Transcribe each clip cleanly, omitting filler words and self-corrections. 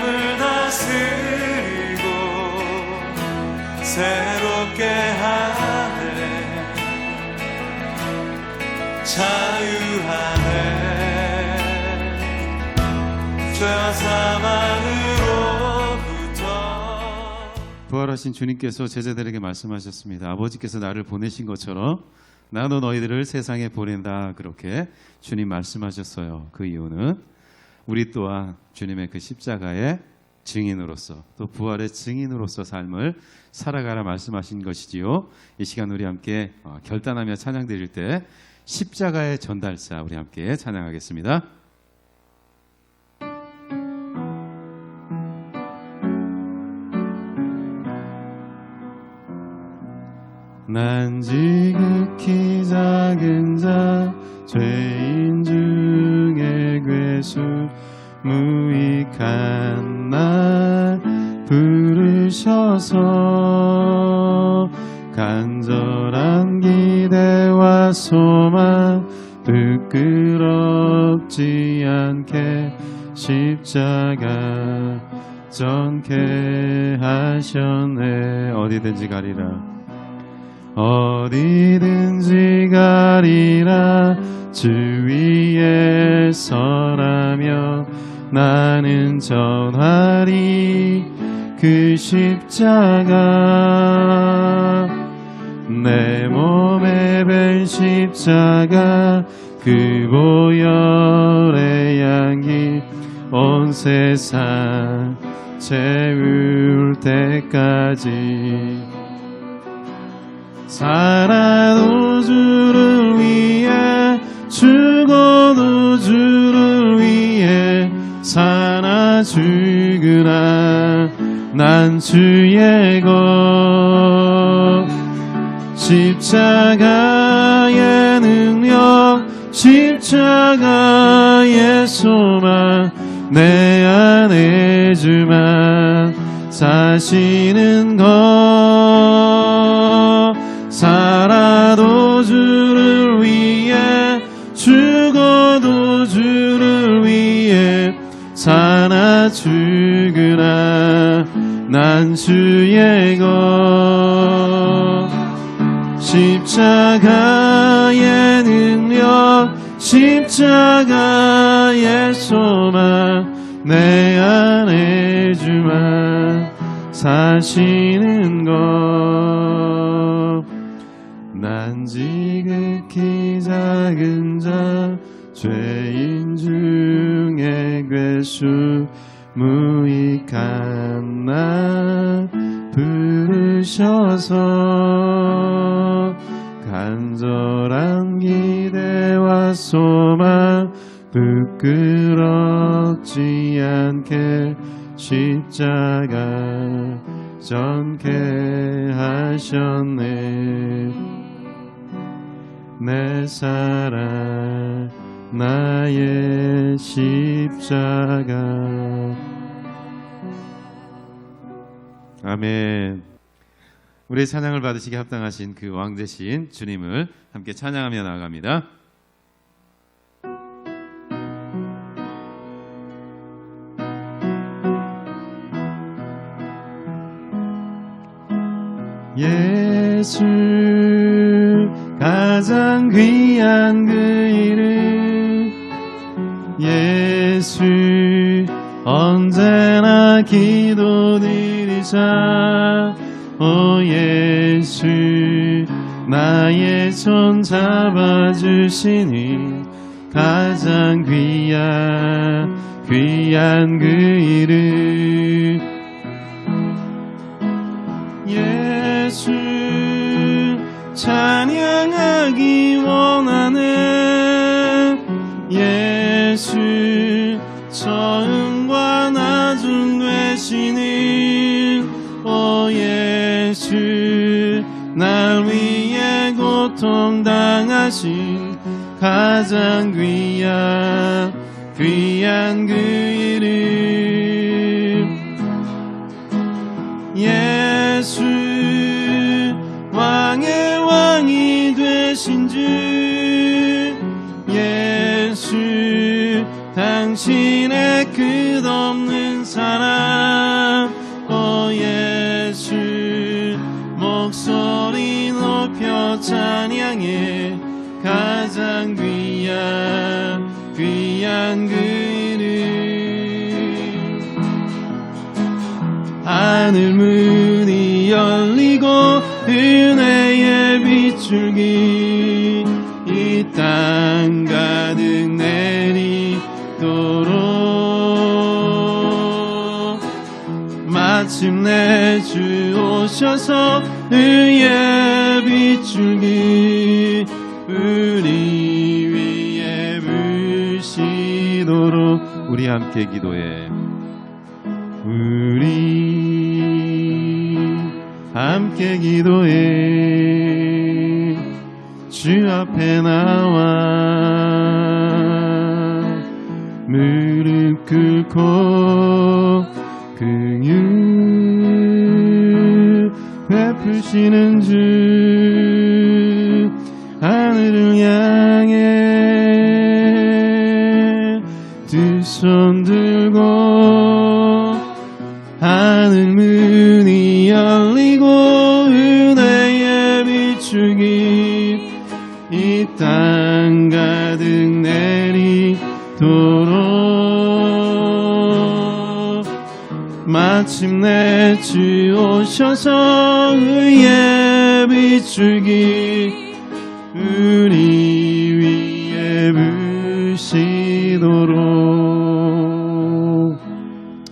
삶을 다스리고 새롭게 하네. 자유하네. 죄와 사망으로부터. 부활하신 주님께서 제자들에게 말씀하셨습니다. 아버지께서 나를 보내신 것처럼 나도 너희들을 세상에 보낸다. 그렇게 주님 말씀하셨어요. 그 이유는 우리 또한 주님의 그 십자가의 증인으로서 또 부활의 증인으로서 삶을 살아가라 말씀하신 것이지요. 이 시간 우리 함께 결단하며 찬양 드릴 때 십자가의 전달사 우리 함께 찬양하겠습니다. 난 지극히 작은 자 죄인 중에 괴수 무익한 날 부르셔서 간절한 기대와 소망 부끄럽지 않게 십자가 전케 하셨네. 어디든지 가리라. 어디든지 가리라. 주 위에 서라며 나는 전하리 그 십자가. 내 몸에 벤 십자가 그 보혈의 향기 온 세상 채울 때까지. 살아도 주를 위해 죽어도 주를 위해 사나 죽으나 난 주의 것. 십자가의 능력 십자가의 소망 내 안에 주만 사시는 것. 살아도 주를 위해 죽어도 주를 위해 사나 죽으나 난 주의 것. 십자가의 능력 십자가의 소망 내 안에 주만 사시는 것. 난 지극히 작은 자 죄인 중에 괴수 무익한 나 부르셔서 간절한 기대와 소망 부끄럽지 않게 십자가 전케 하셨네. 내 사랑 나의 십자가. 아멘. 우리의 찬양을 받으시기 합당하신 그 왕 되신 주님을 함께 찬양하며 나아갑니다. 예수 가장 귀한 그 이름 예수 언제나 기도드리자. 오 예수 나의 손 잡아주시니 가장 귀한 그 이름 예수 찬양하기 원하네. 예수 처음과 나중 되시는 오 예수 날 위해 고통당하신 가장 귀한 그 이름 예수 왕의 왕이 되신 주 예수 당신의 끝없는 사랑 찬양해 가장 귀한 그 이름. 하늘 문이 열리고 은혜의 빗줄기 이 땅 가득 내리도록 마침내 주 오셔서 의의 빗줄기 우리 위에 부시도록. 우리 함께 기도해. 우리 함께 기도해. 주 앞에 나와 무릎 꿇고 긍휼 베푸시는 주 하늘을 향해 두 손 들고 하늘 문이 열리고 은혜의 비추기 이 땅 가득 내리도록 마침내 주 오셔서 의의 비추기 우리 위에 부시도록.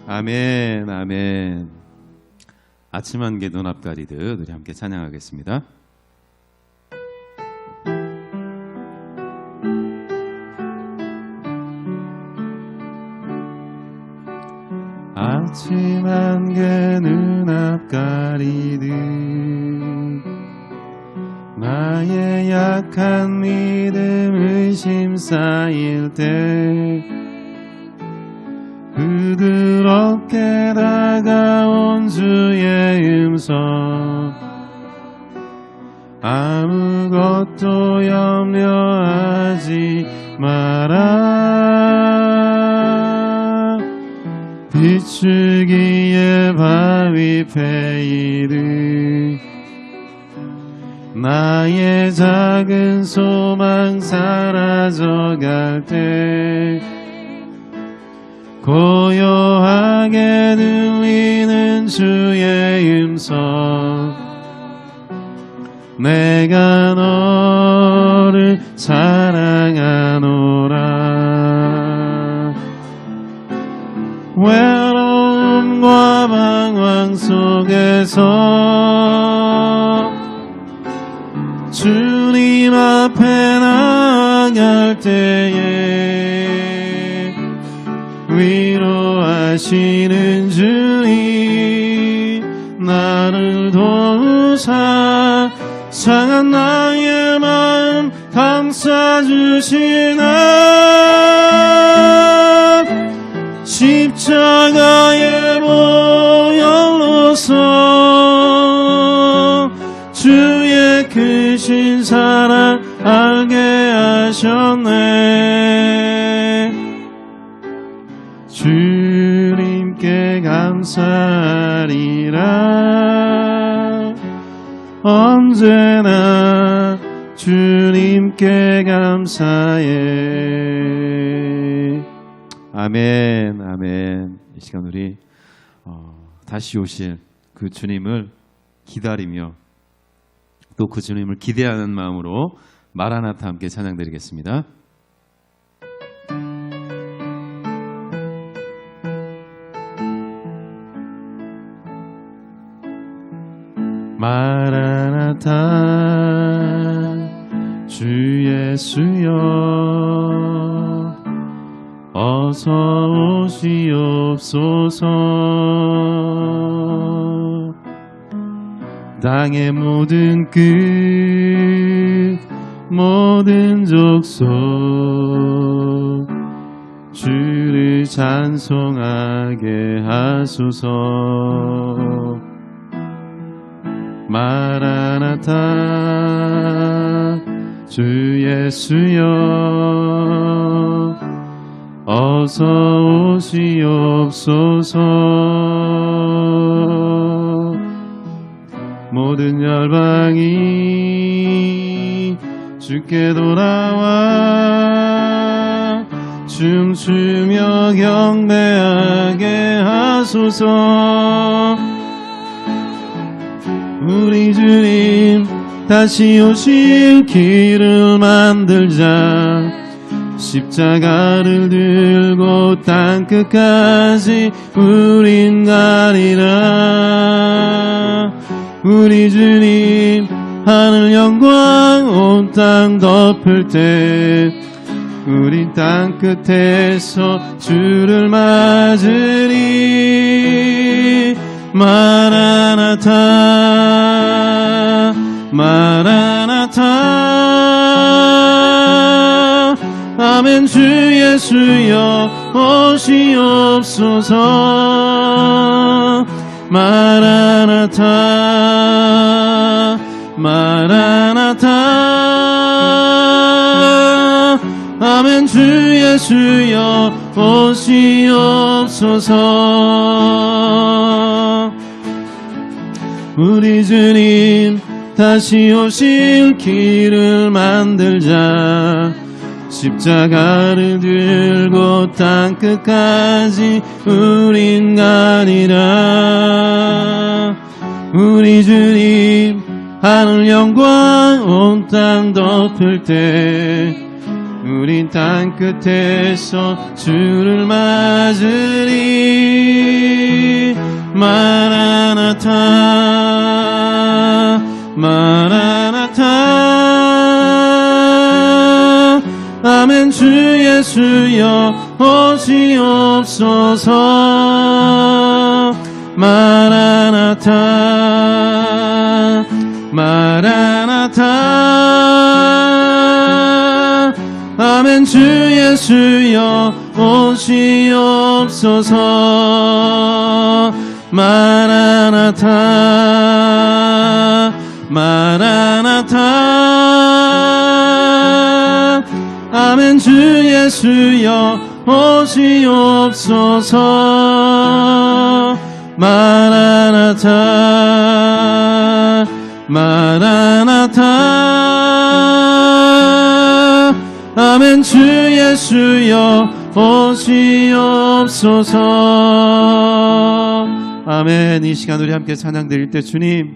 아멘, 아멘. 아침 한개 눈앞가리듯 우리 함께 찬양하겠습니다. 아침 한개 눈앞 가리듯 나의 약한 믿음 의심 쌓일 때 부드럽게 다가온 주의 음성 아무것도 염려하지 마라. 비추기에 바위 페이르 나의 작은 소망 사라져갈 때 고요하게 들리는 주의 음성 내가 너를 사랑하노라. 외로움과 방황 속에서 주님 앞에 나갈 때에 위로하시는 주님 나를 도우사 상한 나의 마음 감싸주시나. 십자가의 보혈로서 주의 크신 사랑 알게 하셨네. 주님께 감사하리라. 언제나 주님께 감사해. 아멘, 아멘. 이 시간 우리 다시 오실 그 주님을 기다리며 또 그 주님을 기대하는 마음으로 마라나타 함께 찬양드리겠습니다. 마라나타 주 예수여 어서 오시옵소서. 땅의 모든 끝 모든 족속 주를 찬송하게 하소서. 마라나타 주 예수여 어서 오시옵소서. 모든 열방이 주께 돌아와 춤추며 경배하게 하소서. 우리 주님 다시 오실 길을 만들자. 십자가를 들고 땅끝까지 우린 가리라. 우리 주님 하늘 영광 온 땅 덮을 때 우린 땅끝에서 주를 맞으리. 마라나타 마라나타. 아멘. 주 예수여 오시옵소서. 마라나타 마라나타. 아멘. 주 예수여 오시옵소서. 우리 주님 다시 오실 길을 만들자. 십자가를 들고 땅끝까지 우린 가리라. 우리 주님 하늘 영광 온 땅 덮을 때 우린 땅끝에서 주를 맞으리. 마라나타 마라나타. 아멘. 주 예수여 오시옵소서. 마라나타 마라나타. 아멘. 주 예수여 오시옵소서. 마라나타 마라나타. 아멘. 주 예수여 오시옵소서. 마라나타 마라나타. 아멘. 주 예수여 오시옵소서. 아멘. 이 시간 우리 함께 찬양 드릴 때 주님,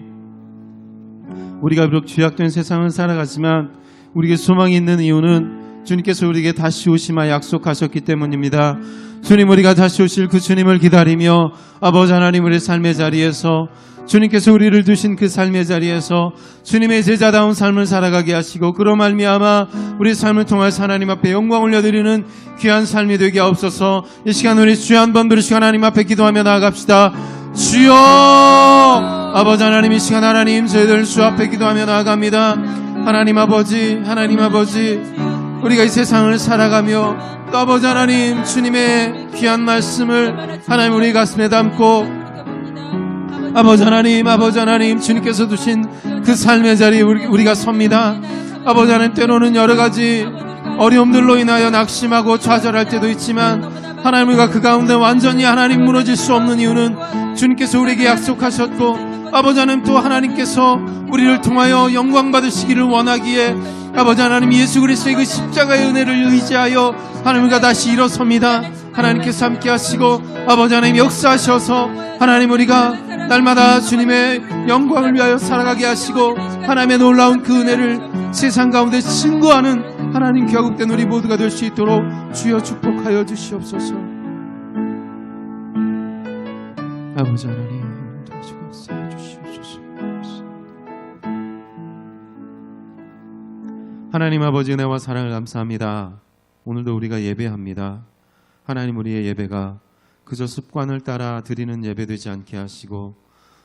우리가 비록 죄악된 세상을 살아가지만 우리에게 소망이 있는 이유는 주님께서 우리에게 다시 오시마 약속하셨기 때문입니다. 주님, 우리가 다시 오실 그 주님을 기다리며 아버지 하나님 우리의 삶의 자리에서 주님께서 우리를 두신 그 삶의 자리에서 주님의 제자다운 삶을 살아가게 하시고 그로 말미암아 우리 삶을 통해서 하나님 앞에 영광 올려드리는 귀한 삶이 되게 하옵소서. 이 시간 우리 주여 한번 부르시고 하나님 앞에 기도하며 나아갑시다. 주여. 아버지 하나님, 이 시간 하나님 저희들 주 앞에 기도하며 나아갑니다. 하나님 아버지, 하나님 아버지, 우리가 이 세상을 살아가며 또 아버지 하나님 주님의 귀한 말씀을 하나님 우리 가슴에 담고 아버지 하나님 주님께서 두신 그 삶의 자리에 우리가 섭니다. 아버지 하나님, 때로는 여러 가지 어려움들로 인하여 낙심하고 좌절할 때도 있지만 하나님, 우리가 그 가운데 완전히 하나님 무너질 수 없는 이유는 주님께서 우리에게 약속하셨고 아버지 하나님 또 하나님께서 우리를 통하여 영광 받으시기를 원하기에 아버지 하나님 예수 그리스도의 그 십자가의 은혜를 의지하여 하나님 우리가 다시 일어섭니다. 하나님께서 함께 하시고 아버지 하나님 역사하셔서 하나님 우리가 날마다 주님의 영광을 위하여 살아가게 하시고 하나님의 놀라운 그 은혜를 세상 가운데 증거하는 하나님 귀하급된 우리 모두가 될 수 있도록 주여 축복하여 주시옵소서. 아버지 하나님 다시 역사해 주시옵소서. 하나님 아버지 은혜와 사랑을 감사합니다. 오늘도 우리가 예배합니다. 하나님, 우리의 예배가 그저 습관을 따라 드리는 예배되지 않게 하시고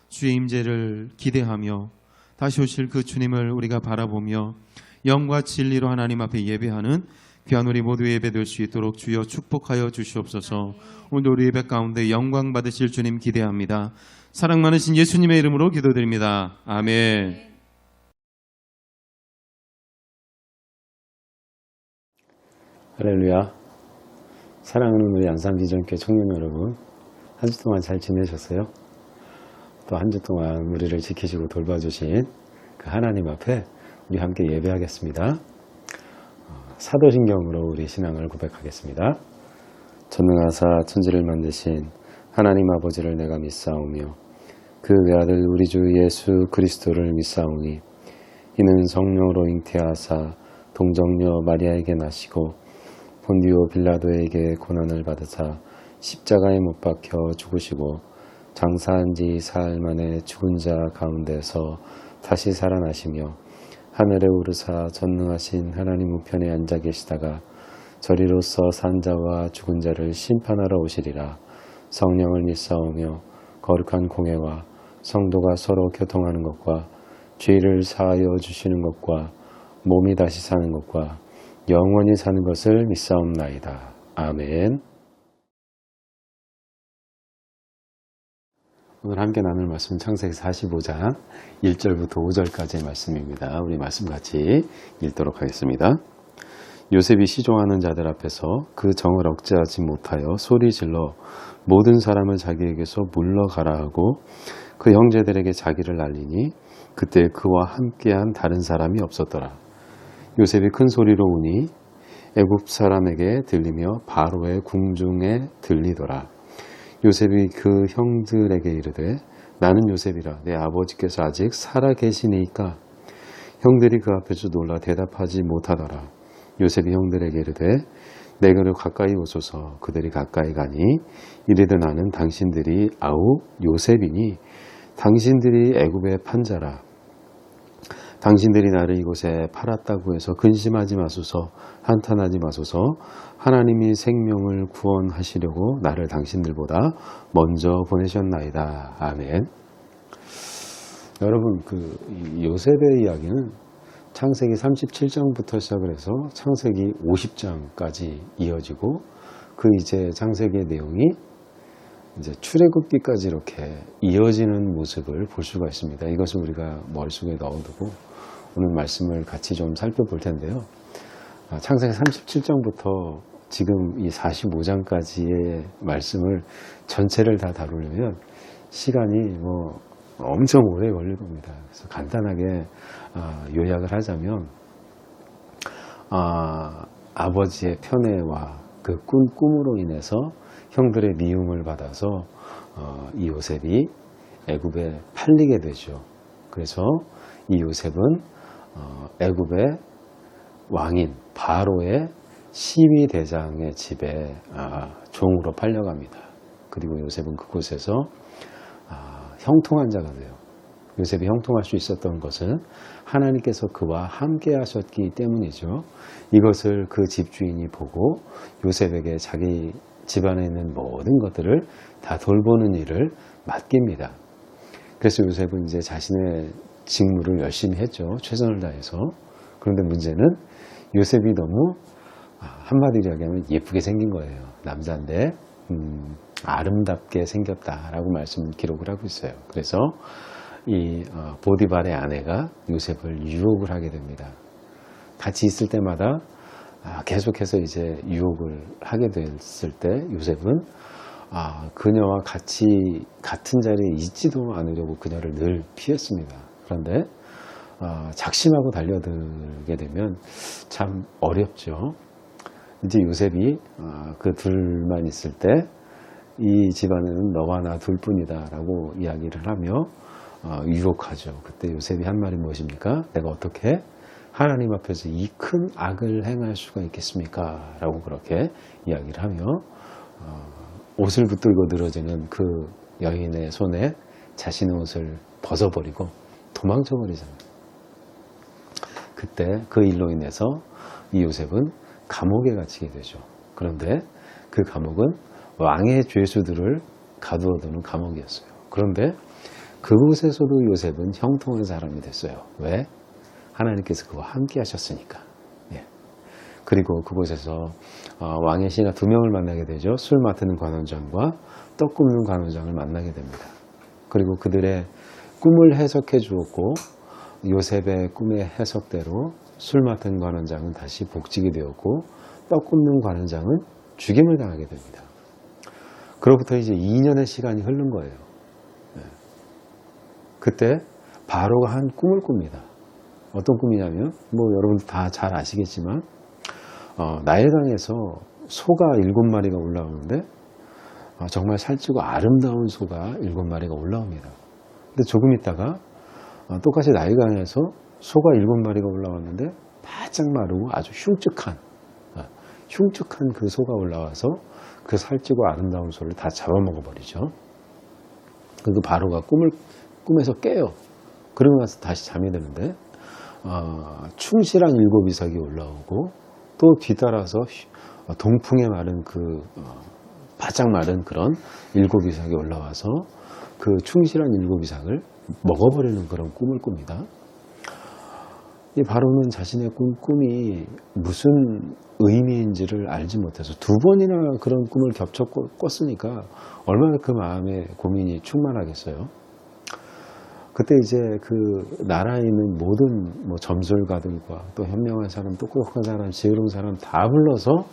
주의 임재를 기대하며 다시 오실 그 주님을 우리가 바라보며 영과 진리로 하나님 앞에 예배하는 귀한 우리 모두의 예배 될 수 있도록 주여 축복하여 주시옵소서. 오늘도 우리 예배 가운데 영광 받으실 주님 기대합니다. 사랑 많으신 예수님의 이름으로 기도드립니다. 아멘. 할렐루야. 사랑하는 우리 안산비전교회 청년 여러분, 한 주 동안 잘 지내셨어요? 또 한 주 동안 우리를 지키시고 돌봐주신 그 하나님 앞에 우리 함께 예배하겠습니다. 사도신경으로 우리 신앙을 고백하겠습니다. 전능하사 천지를 만드신 하나님 아버지를 내가 믿사오며 그 외아들 우리 주 예수 그리스도를 믿사오니 이는 성령으로 잉태하사 동정녀 마리아에게 나시고 본디오 빌라도에게 고난을 받으사 십자가에 못 박혀 죽으시고 장사한 지 사흘 만에 죽은 자 가운데서 다시 살아나시며 하늘에 오르사 전능하신 하나님 우편에 앉아 계시다가 저리로서 산 자와 죽은 자를 심판하러 오시리라. 성령을 믿사오며 거룩한 공회와 성도가 서로 교통하는 것과 죄를 사하여 주시는 것과 몸이 다시 사는 것과 영원히 사는 것을 믿사옵나이다. 아멘. 오늘 함께 나눌 말씀은 창세기 45장 1절부터 5절까지의 말씀입니다. 우리 말씀 같이 읽도록 하겠습니다. 요셉이 시종하는 자들 앞에서 그 정을 억제하지 못하여 소리질러 모든 사람을 자기에게서 물러가라 하고 그 형제들에게 자기를 알리니 그때 그와 함께한 다른 사람이 없었더라. 요셉이 큰 소리로 우니 애굽 사람에게 들리며 바로의 궁중에 들리더라. 요셉이 그 형들에게 이르되 나는 요셉이라 내 아버지께서 아직 살아 계시니까. 형들이 그 앞에서 놀라 대답하지 못하더라. 요셉이 형들에게 이르되 내게로 가까이 오소서. 그들이 가까이 가니 이르되 나는 당신들이 아우 요셉이니 당신들이 애굽의 판자라. 당신들이 나를 이곳에 팔았다고 해서 근심하지 마소서. 한탄하지 마소서. 하나님이 생명을 구원하시려고 나를 당신들보다 먼저 보내셨나이다. 아멘. 여러분, 요셉의 이야기는 창세기 37장부터 시작을 해서 창세기 50장까지 이어지고 이제 창세기의 내용이 이제 출애굽기까지 이렇게 이어지는 모습을 볼 수가 있습니다. 이것을 우리가 머릿속에 넣어두고 오늘 말씀을 같이 좀 살펴볼 텐데요. 창세기 37장부터 지금 이 45장까지의 말씀을 전체를 다 다루려면 시간이 엄청 오래 걸릴 겁니다. 그래서 간단하게 요약을 하자면 아버지의 편애와 그 꿈으로 인해서 형들의 미움을 받아서 이 요셉이 애굽에 팔리게 되죠. 그래서 이 요셉은 애굽의 왕인 바로의 시위대장의 집에 종으로 팔려갑니다. 그리고 요셉은 그곳에서 형통한 자가 돼요. 요셉이 형통할 수 있었던 것은 하나님께서 그와 함께 하셨기 때문이죠. 이것을 그 집주인이 보고 요셉에게 자기 집안에 있는 모든 것들을 다 돌보는 일을 맡깁니다. 그래서 요셉은 이제 자신의 직무를 열심히 했죠. 최선을 다해서. 그런데 문제는 요셉이 너무 한마디로 이야기하면 예쁘게 생긴 거예요. 남자인데 아름답게 생겼다라고 기록을 하고 있어요. 그래서 이 보디발의 아내가 요셉을 유혹을 하게 됩니다. 같이 있을 때마다 계속해서 이제 유혹을 하게 됐을 때 요셉은 그녀와 같이 같은 자리에 있지도 않으려고 그녀를 늘 피했습니다. 그런데 작심하고 달려들게 되면 참 어렵죠. 이제 요셉이 그 둘만 있을 때 이 집안에는 너와 나 둘뿐이다 라고 이야기를 하며 유혹하죠. 그때 요셉이 한 말이 무엇입니까? 내가 어떻게 하나님 앞에서 이 큰 악을 행할 수가 있겠습니까? 라고 그렇게 이야기를 하며 옷을 붙들고 늘어지는 그 여인의 손에 자신의 옷을 벗어버리고 도망쳐버리잖아요. 그때 그 일로 인해서 이 요셉은 감옥에 갇히게 되죠. 그런데 그 감옥은 왕의 죄수들을 가두어두는 감옥이었어요. 그런데 그곳에서도 요셉은 형통한 사람이 됐어요. 왜? 하나님께서 그와 함께 하셨으니까. 그리고 그곳에서 왕의 신하 2명을 만나게 되죠. 술 맡는 관원장과 떡 굽는 관원장을 만나게 됩니다. 그리고 그들의 꿈을 해석해 주었고 요셉의 꿈의 해석대로 술 맡은 관원장은 다시 복직이 되었고 떡 굽는 관원장은 죽임을 당하게 됩니다. 그로부터 이제 2년의 시간이 흐른 거예요. 그때 바로가 한 꿈을 꿉니다. 어떤 꿈이냐면 여러분들 다 잘 아시겠지만 나일강에서 소가 7마리가 올라오는데 정말 살찌고 아름다운 소가 7마리가 올라옵니다. 근데 조금 있다가 똑같이 나일강에서 소가 7마리가 올라왔는데 바짝 마르고 아주 흉측한 그 소가 올라와서 그 살찌고 아름다운 소를 다 잡아먹어 버리죠. 그리고 바로가 꿈에서 깨요. 그러고 나서 다시 잠이 드는데 충실한 7이삭이 올라오고 또 뒤따라서 동풍에 마른 바짝 마른 그런 7이삭이 올라와서 그 충실한 7이삭을 먹어버리는 그런 꿈을 꿉니다. 이 바로는 자신의 꿈이 무슨 의미인지를 알지 못해서 2번이나 그런 꿈을 겹쳐 꿨으니까 얼마나 그 마음에 고민이 충만하겠어요. 그때 이제 그 나라에 있는 모든 점술가들과 또 현명한 사람, 똑똑한 사람, 지혜로운 사람 다 불러서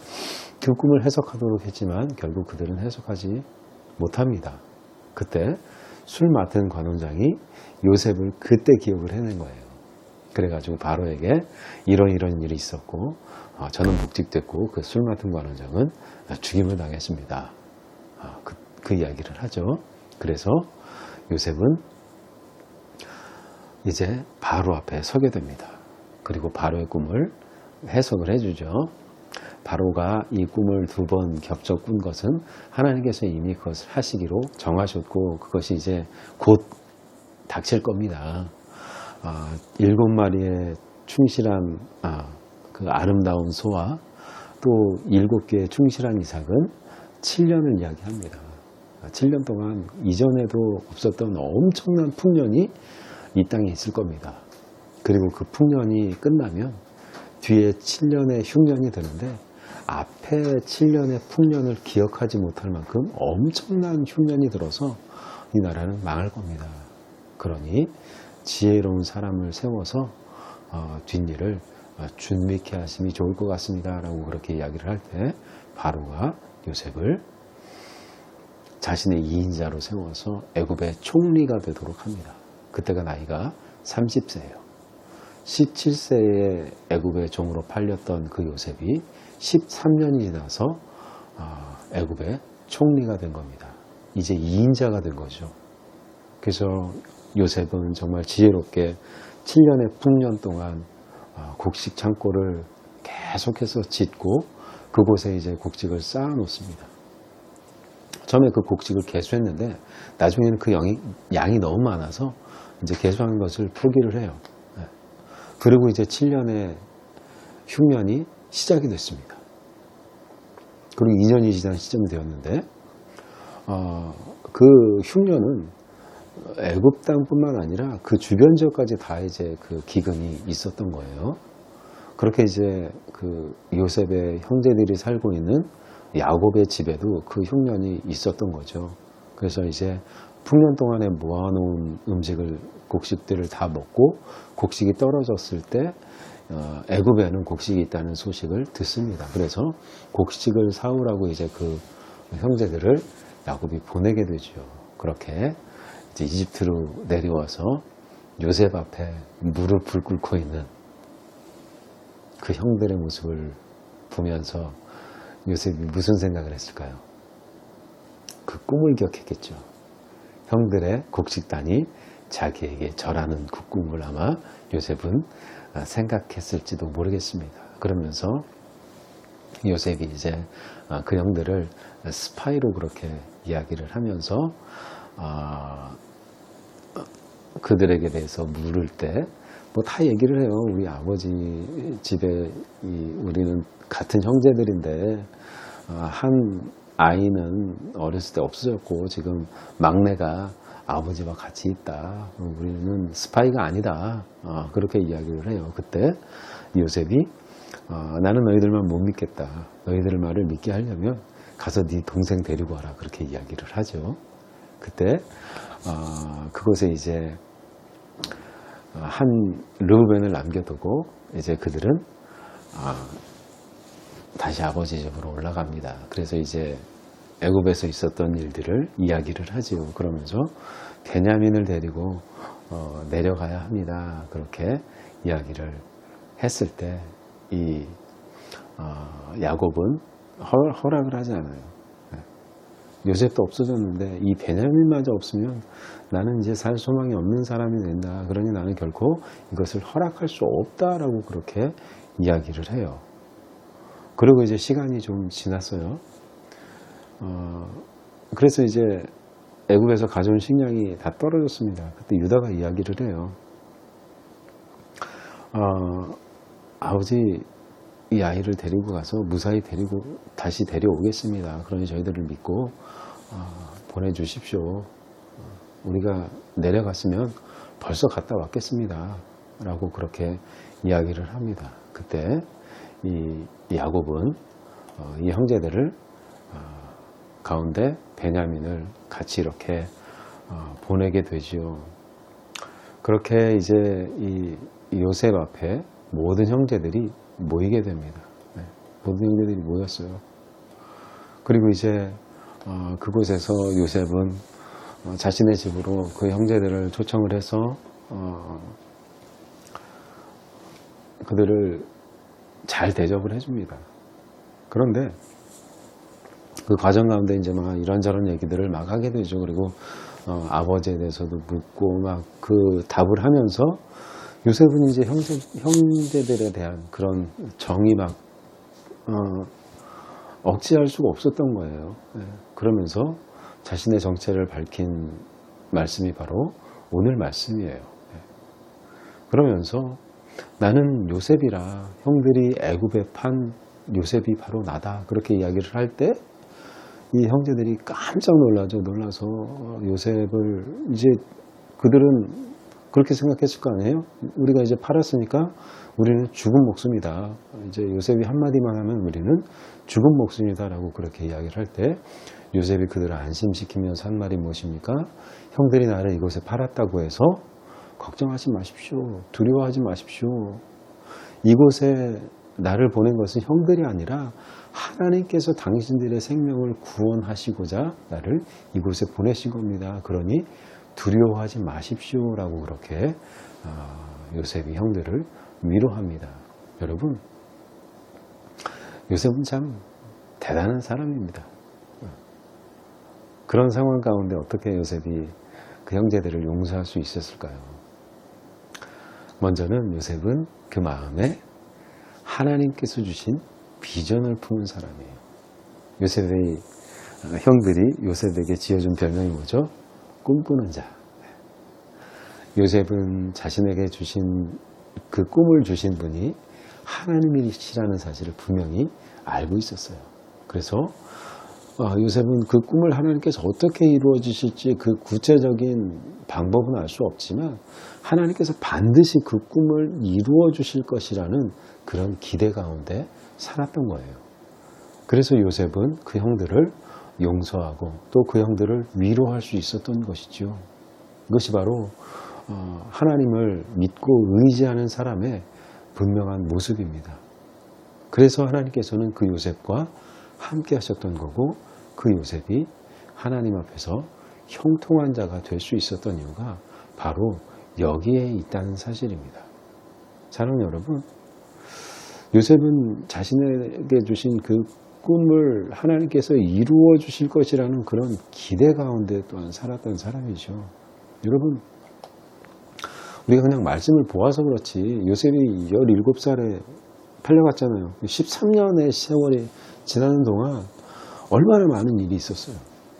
그 꿈을 해석하도록 했지만 결국 그들은 해석하지 못합니다. 그때 술 맡은 관원장이 요셉을 그때 기억을 해낸 거예요. 그래가지고 바로에게 이런 일이 있었고 저는 묵직됐고 그 술 맡은 관원장은 죽임을 당했습니다. 그 이야기를 하죠. 그래서 요셉은 이제 바로 앞에 서게 됩니다. 그리고 바로의 꿈을 해석을 해주죠. 바로가 이 꿈을 2번 겹쳐 꾼 것은 하나님께서 이미 그것을 하시기로 정하셨고 그것이 이제 곧 닥칠 겁니다. 7마리의 충실한 그 아름다운 소와 또 7개의 충실한 이삭은 7년을 이야기합니다. 7년 동안 이전에도 없었던 엄청난 풍년이 이 땅에 있을 겁니다. 그리고 그 풍년이 끝나면 뒤에 7년의 흉년이 되는데 앞에 7년의 풍년을 기억하지 못할 만큼 엄청난 흉년이 들어서 이 나라는 망할 겁니다. 그러니 지혜로운 사람을 세워서 뒷일을 준비케 하심이 좋을 것 같습니다 라고 그렇게 이야기를 할 때 바로가 요셉을 자신의 2인자로 세워서 애굽의 총리가 되도록 합니다. 그때가 나이가 30세예요. 17세에 애굽의 종으로 팔렸던 그 요셉이 13년이 지나서 애굽의 총리가 된 겁니다. 이제 2인자가 된 거죠. 그래서 요셉은 정말 지혜롭게 7년의 풍년 동안 곡식 창고를 계속해서 짓고 그곳에 이제 곡식을 쌓아 놓습니다. 처음에 그 곡식을 개수했는데 나중에는 그 양이 너무 많아서 이제 개수하는 것을 포기를 해요. 그리고 이제 7년의 흉년이 시작이 됐습니다. 그리고 2년이 지난 시점이 되었는데 그 흉년은 애굽 땅뿐만 아니라 그 주변 지역까지 다 이제 그 기근이 있었던 거예요. 그렇게 이제 그 요셉의 형제들이 살고 있는 야곱의 집에도 그 흉년이 있었던 거죠. 그래서 이제 풍년 동안에 모아놓은 곡식들을 다 먹고 곡식이 떨어졌을 때 애굽에는 곡식이 있다는 소식을 듣습니다. 그래서 곡식을 사오라고 이제 그 형제들을 야곱이 보내게 되죠. 그렇게 이제 이집트로 내려와서 요셉 앞에 무릎을 꿇고 있는 그 형들의 모습을 보면서 요셉이 무슨 생각을 했을까요? 그 꿈을 기억했겠죠. 형들의 곡식단이 자기에게 절하는 그 꿈을 아마 요셉은 생각했을지도 모르겠습니다. 그러면서 요셉이 이제 그 형들을 스파이로 그렇게 이야기를 하면서 그들에게 대해서 물을 때 뭐 다 얘기를 해요. 우리 아버지 집에 우리는 같은 형제들인데 한 아이는 어렸을 때 없어졌고 지금 막내가 아버지와 같이 있다. 우리는 스파이가 아니다. 그렇게 이야기를 해요. 그때 요셉이 나는 너희들만 못 믿겠다. 너희들 말을 믿게 하려면 가서 네 동생 데리고 와라. 그렇게 이야기를 하죠. 그때 그곳에 이제 한 르우벤을 남겨두고 이제 그들은 다시 아버지 집으로 올라갑니다. 그래서 이제 애굽에서 있었던 일들을 이야기를 하죠. 그러면서 베냐민을 데리고 내려가야 합니다. 그렇게 이야기를 했을 때 이 야곱은 허락을 하지 않아요. 요셉도 없어졌는데 이 베냐민마저 없으면 나는 이제 살 소망이 없는 사람이 된다. 그러니 나는 결코 이것을 허락할 수 없다라고 그렇게 이야기를 해요. 그리고 이제 시간이 좀 지났어요. 그래서 이제 애굽에서 가져온 식량이 다 떨어졌습니다. 그때 유다가 이야기를 해요. 아버지 이 아이를 데리고 가서 무사히 데리고 다시 데려오겠습니다. 그러니 저희들을 믿고 보내주십시오. 우리가 내려갔으면 벌써 갔다 왔겠습니다. 라고 그렇게 이야기를 합니다. 그때 이 야곱은 이 형제들을 가운데 베냐민을 같이 이렇게 보내게 되지요. 그렇게 이제 이 요셉 앞에 모든 형제들이 모이게 됩니다. 모든 형제들이 모였어요. 그리고 이제 그곳에서 요셉은 자신의 집으로 그 형제들을 초청을 해서 그들을 잘 대접을 해줍니다. 그런데 그 과정 가운데 이제 막 이런저런 얘기들을 막 하게 되죠. 그리고 아버지에 대해서도 묻고 막 그 답을 하면서 요셉은 이제 형제들에 대한 그런 정이 막 억제할 수가 없었던 거예요. 그러면서 자신의 정체를 밝힌 말씀이 바로 오늘 말씀이에요. 그러면서 나는 요셉이라 형들이 애굽에 판 요셉이 바로 나다. 그렇게 이야기를 할 때 이 형제들이 깜짝 놀라서 요셉을 이제 그들은 그렇게 생각했을 거 아니에요? 우리가 이제 팔았으니까 우리는 죽은 목숨이다. 이제 요셉이 한마디만 하면 우리는 죽은 목숨이다라고 그렇게 이야기를 할 때 요셉이 그들을 안심시키면서 한 말이 무엇입니까? 형들이 나를 이곳에 팔았다고 해서 걱정하지 마십시오. 두려워하지 마십시오. 이곳에 나를 보낸 것은 형들이 아니라 하나님께서 당신들의 생명을 구원하시고자 나를 이곳에 보내신 겁니다. 그러니 두려워하지 마십시오라고 그렇게 요셉이 형들을 위로합니다. 여러분, 요셉은 참 대단한 사람입니다. 그런 상황 가운데 어떻게 요셉이 그 형제들을 용서할 수 있었을까요? 먼저는 요셉은 그 마음에 하나님께서 주신 비전을 품은 사람이에요. 요셉의 형들이 요셉에게 지어준 별명이 뭐죠? 꿈꾸는 자. 요셉은 자신에게 주신 그 꿈을 주신 분이 하나님이시라는 사실을 분명히 알고 있었어요. 그래서 요셉은 그 꿈을 하나님께서 어떻게 이루어 주실지 그 구체적인 방법은 알 수 없지만 하나님께서 반드시 그 꿈을 이루어 주실 것이라는 그런 기대 가운데 살았던 거예요. 그래서 요셉은 그 형들을 용서하고 또 그 형들을 위로할 수 있었던 것이죠. 이것이 바로 하나님을 믿고 의지하는 사람의 분명한 모습입니다. 그래서 하나님께서는 그 요셉과 함께 하셨던 거고 그 요셉이 하나님 앞에서 형통한 자가 될 수 있었던 이유가 바로 여기에 있다는 사실입니다. 사랑하는 여러분, 요셉은 자신에게 주신 그 꿈을 하나님께서 이루어 주실 것이라는 그런 기대 가운데 또한 살았던 사람이죠. 여러분, 우리가 그냥 말씀을 보아서 그렇지 요셉이 17살에 팔려갔잖아요. 13년의 세월이 지나는 동안 얼마나 많은 일이 있었어요.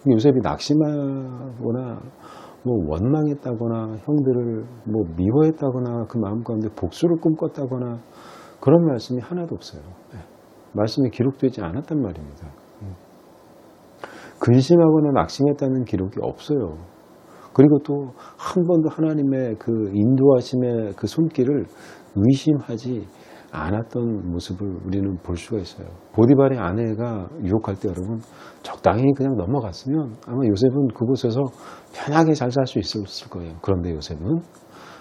요셉이 낙심하거나 원망했다거나 형들을 미워했다거나 그 마음 가운데 복수를 꿈꿨다거나 그런 말씀이 하나도 없어요. 말씀이 기록되지 않았단 말입니다. 근심하거나 낙심했다는 기록이 없어요. 그리고 또 한 번도 하나님의 그 인도하심의 그 손길을 의심하지 않았던 모습을 우리는 볼 수가 있어요. 보디발의 아내가 유혹할 때 여러분 적당히 그냥 넘어갔으면 아마 요셉은 그곳에서 편하게 잘 살 수 있었을 거예요. 그런데 요셉은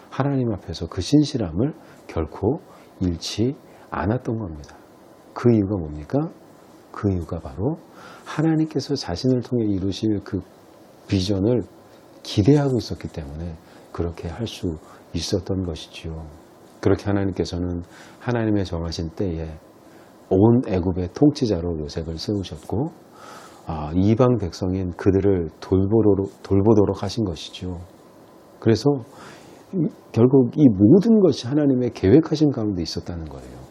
하나님 앞에서 그 신실함을 결코 잃지 않았던 겁니다. 그 이유가 뭡니까? 그 이유가 바로 하나님께서 자신을 통해 이루실 그 비전을 기대하고 있었기 때문에 그렇게 할 수 있었던 것이지요. 그렇게 하나님께서는 하나님의 정하신 때에 온 애굽의 통치자로 요셉을 세우셨고 이방 백성인 그들을 돌보도록 하신 것이죠. 그래서 결국 이 모든 것이 하나님의 계획하신 가운데 있었다는 거예요.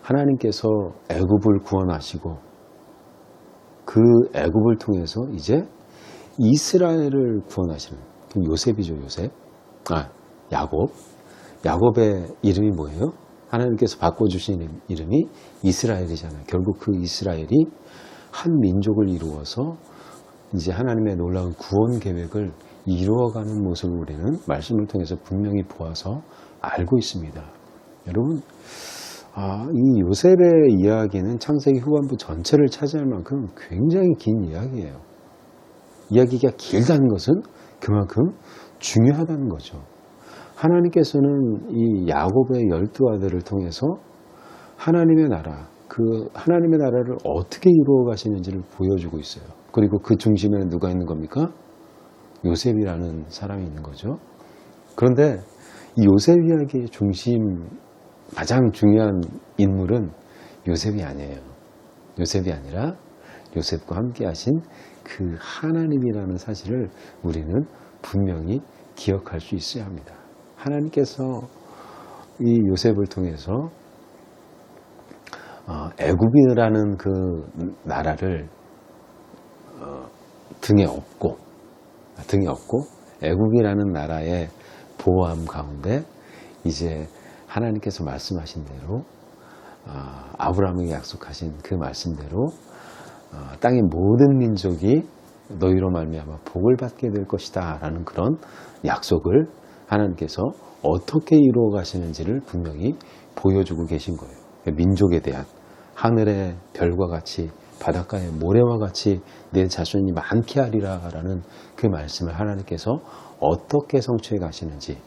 하나님께서 애굽을 구원하시고 그 애굽을 통해서 이제 이스라엘을 구원하시는 요셉이죠. 요셉. 야곱. 야곱의 이름이 뭐예요? 하나님께서 바꿔주신 이름이 이스라엘이잖아요. 결국 그 이스라엘이 한 민족을 이루어서 이제 하나님의 놀라운 구원 계획을 이루어가는 모습을 우리는 말씀을 통해서 분명히 보아서 알고 있습니다. 여러분, 이 요셉의 이야기는 창세기 후반부 전체를 차지할 만큼 굉장히 긴 이야기예요. 이야기가 길다는 것은 그만큼 중요하다는 거죠. 하나님께서는 이 야곱의 12아들을 통해서 하나님의 나라, 그 하나님의 나라를 어떻게 이루어 가시는지를 보여주고 있어요. 그리고 그 중심에는 누가 있는 겁니까? 요셉이라는 사람이 있는 거죠. 그런데 이 요셉 이야기의 중심, 가장 중요한 인물은 요셉이 아니에요. 요셉이 아니라 요셉과 함께 하신 그 하나님이라는 사실을 우리는 분명히 기억할 수 있어야 합니다. 하나님께서 이 요셉을 통해서 애굽이라는 그 나라를 등에 업고 애굽이라는 나라의 보호함 가운데 이제 하나님께서 말씀하신 대로 아브라함에게 약속하신 그 말씀대로 땅의 모든 민족이 너희로 말미암아 복을 받게 될 것이다 라는 그런 약속을 하나님께서 어떻게 이루어 가시는지를 분명히 보여주고 계신 거예요. 민족에 대한 하늘의 별과 같이 바닷가의 모래와 같이 내 자손이 많게 하리라 라는 그 말씀을 하나님께서 어떻게 성취해 가시는지,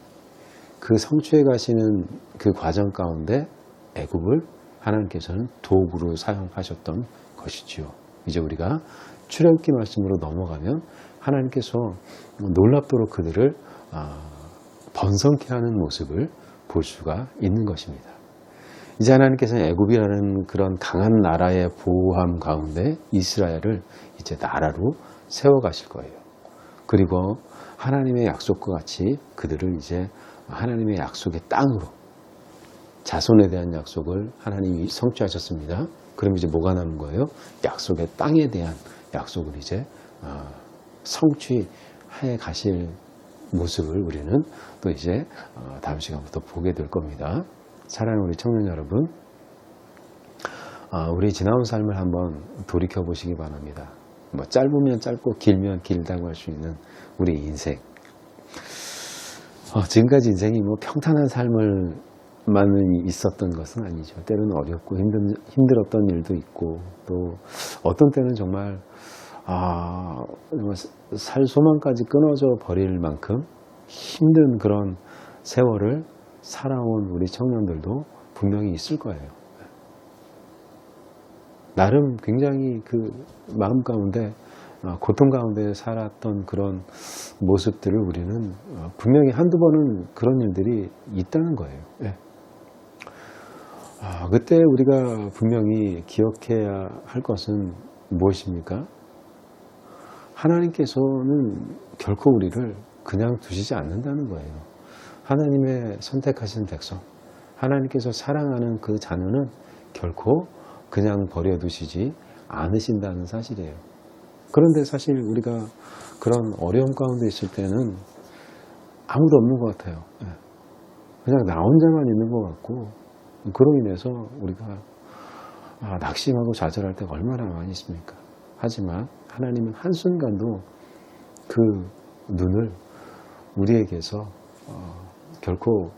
그 성취해 가시는 그 과정 가운데 애굽을 하나님께서는 도구로 사용하셨던 것이지요. 이제 우리가 출애굽기 말씀으로 넘어가면 하나님께서 놀랍도록 그들을 번성케 하는 모습을 볼 수가 있는 것입니다. 이제 하나님께서는 애굽이라는 그런 강한 나라의 보호함 가운데 이스라엘을 이제 나라로 세워가실 거예요. 그리고 하나님의 약속과 같이 그들을 이제 하나님의 약속의 땅으로, 자손에 대한 약속을 하나님이 성취하셨습니다. 그럼 이제 뭐가 남은 거예요? 약속의 땅에 대한 약속을 이제 성취해 가실 모습을 우리는 또 이제 다음 시간부터 보게 될 겁니다. 사랑하는 우리 청년 여러분, 우리 지나온 삶을 한번 돌이켜 보시기 바랍니다. 뭐 짧으면 짧고 길면 길다고 할 수 있는 우리 인생. 지금까지 인생이 뭐 평탄한 삶을만은 있었던 것은 아니죠. 때로는 어렵고 힘들었던 일도 있고, 또 어떤 때는 정말 살 소망까지 끊어져 버릴 만큼 힘든 그런 세월을 살아온 우리 청년들도 분명히 있을 거예요. 나름 굉장히 그 마음 가운데 고통 가운데 살았던 그런 모습들을 우리는 분명히 한두 번은 그런 일들이 있다는 거예요. 그때 우리가 분명히 기억해야 할 것은 무엇입니까? 하나님께서는 결코 우리를 그냥 두시지 않는다는 거예요. 하나님의 선택하신 백성, 하나님께서 사랑하는 그 자녀는 결코 그냥 버려두시지 않으신다는 사실이에요. 그런데 사실 우리가 그런 어려움 가운데 있을 때는 아무도 없는 것 같아요. 그냥 나 혼자만 있는 것 같고, 그로 인해서 우리가 낙심하고 좌절할 때가 얼마나 많이 있습니까? 하지만 하나님은 한순간도 그 눈을 우리에게서 결코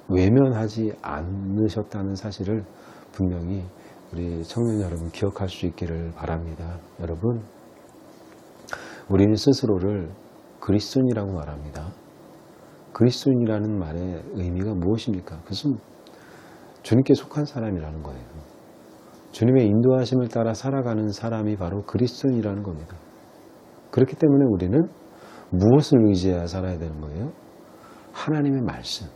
외면하지 않으셨다는 사실을 분명히 우리 청년 여러분 기억할 수 있기를 바랍니다. 여러분, 우리는 스스로를 그리스도인이라고 말합니다. 그리스도인이라는 말의 의미가 무엇입니까? 그것은 주님께 속한 사람이라는 거예요. 주님의 인도하심을 따라 살아가는 사람이 바로 그리스도인이라는 겁니다. 그렇기 때문에 우리는 무엇을 의지해야 살아야 되는 거예요? 하나님의 말씀,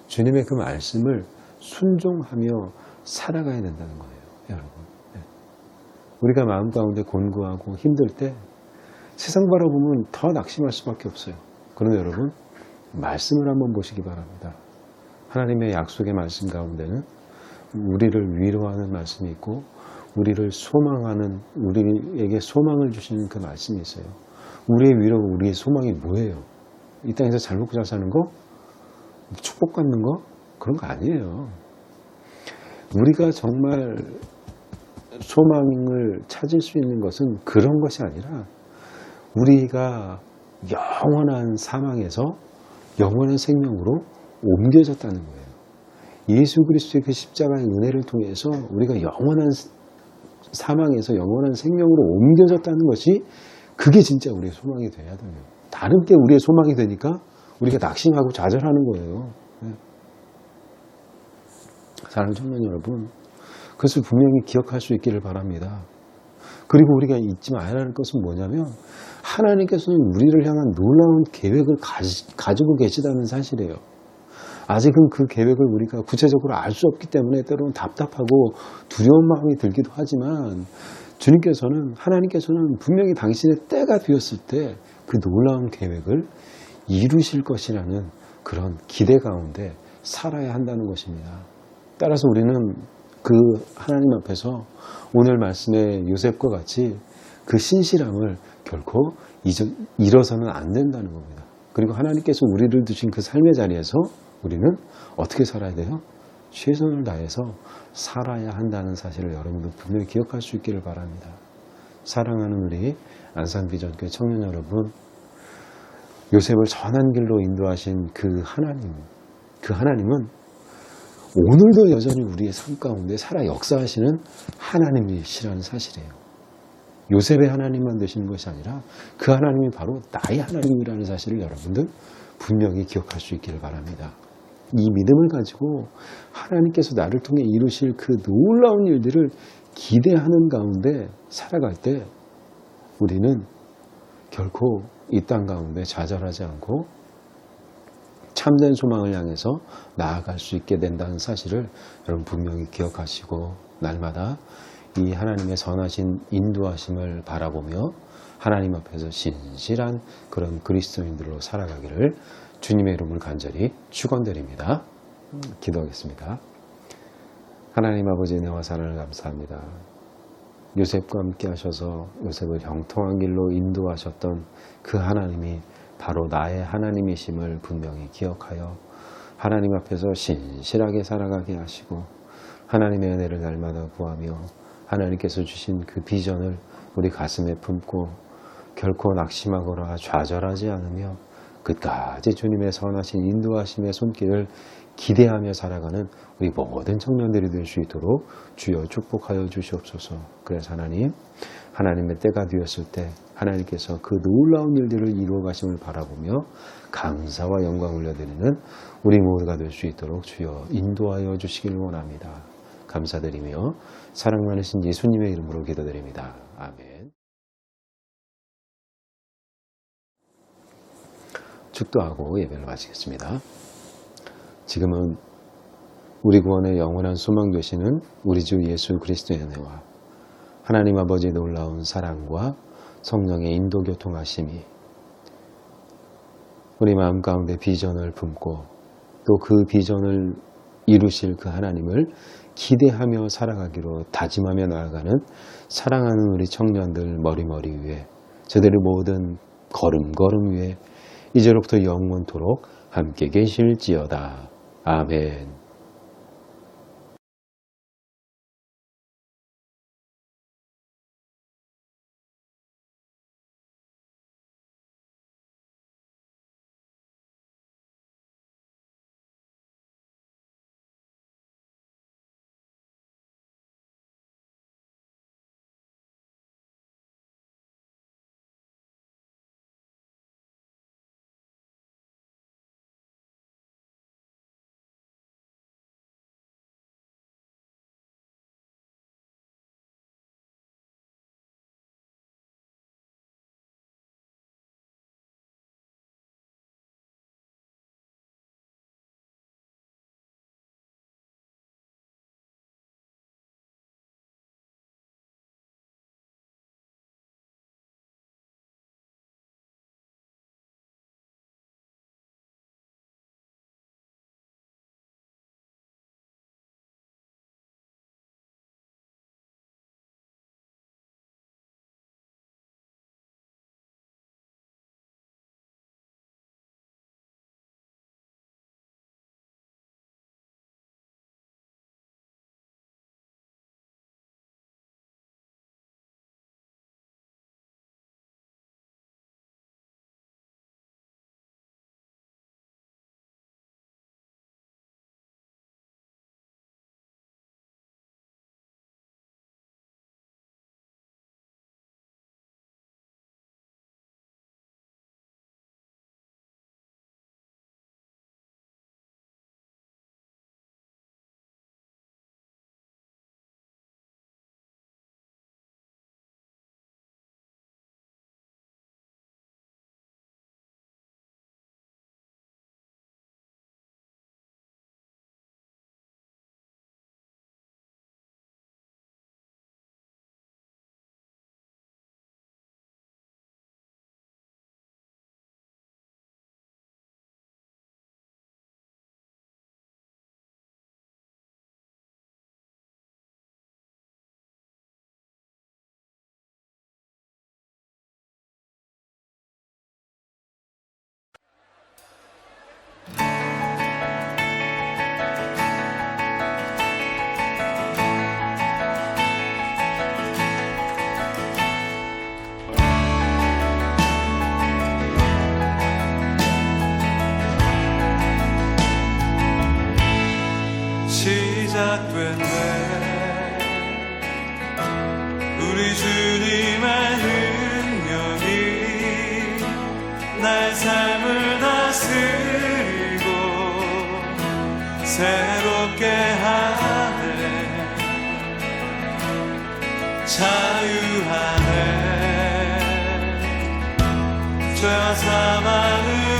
주님의 그 말씀을 순종하며 살아가야 된다는 거예요, 여러분. 네. 우리가 마음 가운데 곤고하고 힘들 때 세상 바라보면 더 낙심할 수밖에 없어요. 그런데 여러분, 말씀을 한번 보시기 바랍니다. 하나님의 약속의 말씀 가운데는 우리를 위로하는 말씀이 있고 우리를 소망하는, 우리에게 소망을 주시는 그 말씀이 있어요. 우리의 위로가, 우리의 소망이 뭐예요? 이 땅에서 잘 먹고 잘 사는 거? 축복받는 거? 그런 거 아니에요. 우리가 정말 소망을 찾을 수 있는 것은 그런 것이 아니라 우리가 영원한 사망에서 영원한 생명으로 옮겨졌다는 거예요. 예수 그리스도의 그 십자가의 은혜를 통해서 우리가 영원한 사망에서 영원한 생명으로 옮겨졌다는 것이, 그게 진짜 우리의 소망이 돼야 돼요. 다른 때 우리의 소망이 되니까 우리가 낙심하고 좌절하는 거예요. 네. 사랑하는 청년 여러분, 그것을 분명히 기억할 수 있기를 바랍니다. 그리고 우리가 잊지 말아야 할 것은 뭐냐면, 하나님께서는 우리를 향한 놀라운 계획을 가지고 계시다는 사실이에요. 아직은 그 계획을 우리가 구체적으로 알 수 없기 때문에 때로는 답답하고 두려운 마음이 들기도 하지만, 하나님께서는 분명히 당신의 때가 되었을 때 그 놀라운 계획을 이루실 것이라는 그런 기대 가운데 살아야 한다는 것입니다. 따라서 우리는 그 하나님 앞에서 오늘 말씀의 요셉과 같이 그 신실함을 결코 잃어서는 안 된다는 겁니다. 그리고 하나님께서 우리를 두신 그 삶의 자리에서 우리는 어떻게 살아야 돼요? 최선을 다해서 살아야 한다는 사실을 여러분도 분명히 기억할 수 있기를 바랍니다. 사랑하는 우리 안산비전교회 청년 여러분, 요셉을 선한 길로 인도하신 그 하나님은 오늘도 여전히 우리의 삶 가운데 살아 역사하시는 하나님이시라는 사실이에요. 요셉의 하나님만 되시는 것이 아니라 그 하나님이 바로 나의 하나님이라는 사실을 여러분들 분명히 기억할 수 있기를 바랍니다. 이 믿음을 가지고 하나님께서 나를 통해 이루실 그 놀라운 일들을 기대하는 가운데 살아갈 때 우리는 결코 이 땅 가운데 좌절하지 않고 참된 소망을 향해서 나아갈 수 있게 된다는 사실을 여러분 분명히 기억하시고, 날마다 이 하나님의 선하신 인도하심을 바라보며 하나님 앞에서 신실한 그런 그리스도인들로 살아가기를 주님의 이름을 간절히 축원드립니다. 기도하겠습니다. 하나님 아버지, 은혜와 사랑을 감사합니다. 요셉과 함께 하셔서 요셉을 형통한 길로 인도하셨던 그 하나님이 바로 나의 하나님이심을 분명히 기억하여 하나님 앞에서 신실하게 살아가게 하시고, 하나님의 은혜를 날마다 구하며 하나님께서 주신 그 비전을 우리 가슴에 품고 결코 낙심하거나 좌절하지 않으며 끝까지 주님의 선하신 인도하심의 손길을 기대하며 살아가는 우리 모든 청년들이 될 수 있도록 주여 축복하여 주시옵소서. 그래서 하나님의 때가 되었을 때 하나님께서 그 놀라운 일들을 이루어 가심을 바라보며 감사와 영광 올려드리는 우리 모두가 될 수 있도록 주여 인도하여 주시길 원합니다. 감사드리며 사랑 많으신 예수님의 이름으로 기도드립니다. 아멘. 축도하고 예배를 마치겠습니다. 지금은 우리 구원의 영원한 소망 되시는 우리 주 예수 그리스도의 은혜와 하나님 아버지의 놀라운 사랑과 성령의 인도 교통하심이 우리 마음 가운데 비전을 품고 또 그 비전을 이루실 그 하나님을 기대하며 살아가기로 다짐하며 나아가는 사랑하는 우리 청년들 머리머리 위에, 저들의 모든 걸음걸음 위에 이제로부터 영원토록 함께 계실지어다. 아멘. 텐데 우리 주님의 능력이 나의 삶을 다스리고 새롭게 하네 자유하네 죄와 사망을